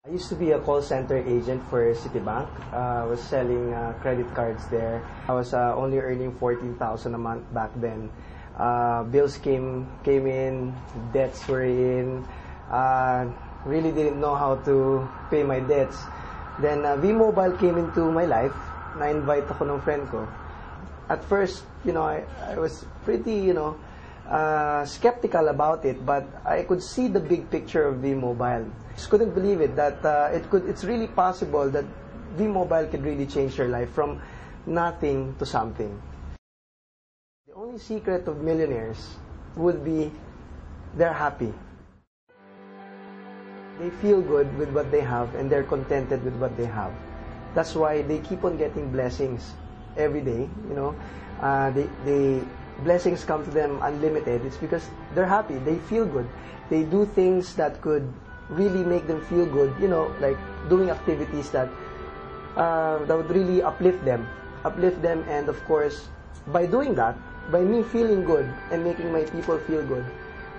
I used to be a call center agent for Citibank. I was selling credit cards there. I was only earning 14,000 a month back then. Bills came in, debts were in. Really didn't know how to pay my debts. Then V-Mobile came into my life. Na-invite ako ng friend ko. At first, I was pretty, skeptical about it, but I could see the big picture of V-Mobile. Just couldn't believe it that it's really possible that V-Mobile could really change your life from nothing to something. The only secret of millionaires would be they're happy. They feel good with what they have and they're contented with what they have. That's why they keep on getting blessings every day. They blessings come to them unlimited. It's because they're happy. They feel good. They do things that could really make them feel good. Like doing activities that would really uplift them, and of course, by doing that, by me feeling good and making my people feel good,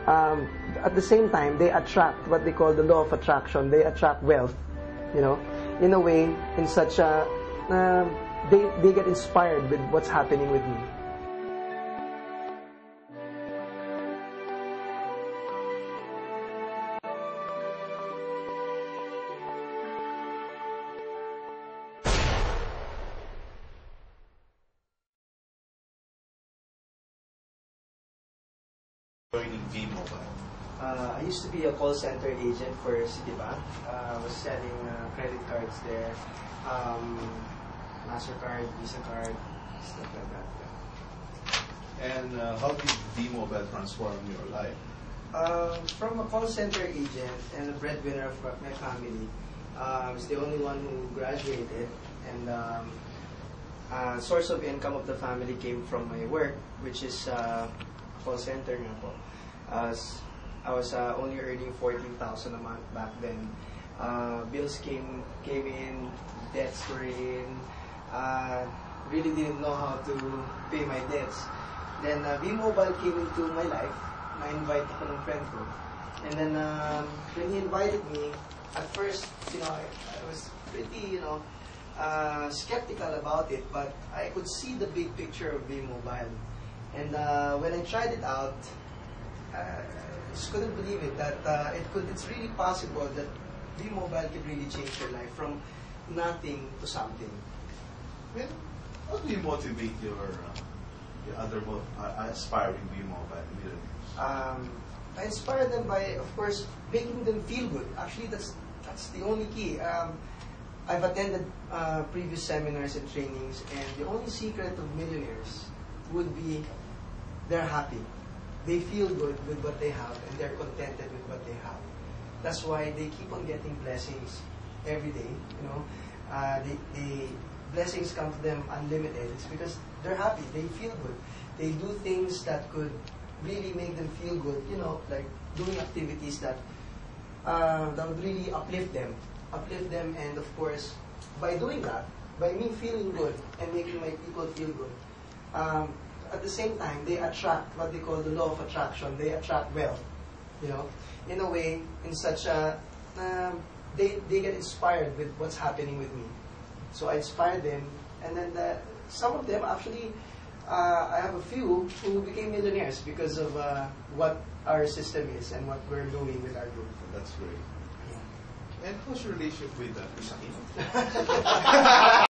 at the same time, they attract what they call the law of attraction. They attract wealth, in a way, in such a, they get inspired with what's happening with me. Joining V-Mobile? I used to be a call center agent for Citibank. I was selling credit cards there, MasterCard, Visa card, stuff like that. And how did V-Mobile transform your life? From a call center agent and a breadwinner of my family, I was the only one who graduated, and source of income of the family came from my work, which is call center nga po. I was only earning 14,000 a month back then. Bills came in, debts were in. Really didn't know how to pay my debts. Then V-Mobile came into my life. Na-invite ako ng friend ko. And then when he invited me, at first, I was pretty, skeptical about it, but I could see the big picture of V-Mobile. And when I tried it out, I just couldn't believe it that it's really possible that V-Mobile could really change your life from nothing to something. Well, how do you motivate your other aspiring V-Mobile millionaires? I inspire them by, of course, making them feel good. Actually, that's the only key. I've attended previous seminars and trainings, and the only secret of millionaires would be they're happy. They feel good with what they have and they're contented with what they have. That's why they keep on getting blessings every day. The blessings come to them unlimited. It's because they're happy. They feel good. They do things that could really make them feel good. Like doing activities that would really uplift them, and of course, by doing that, by me feeling good and making my people feel good, at the same time, they attract what they call the law of attraction. They attract wealth, in a way, in such a, they get inspired with what's happening with me. So I inspired them, and then some of them actually, I have a few who became millionaires because of what our system is and what we're doing with our group. That's great. And what's your relationship with Chris Aquino?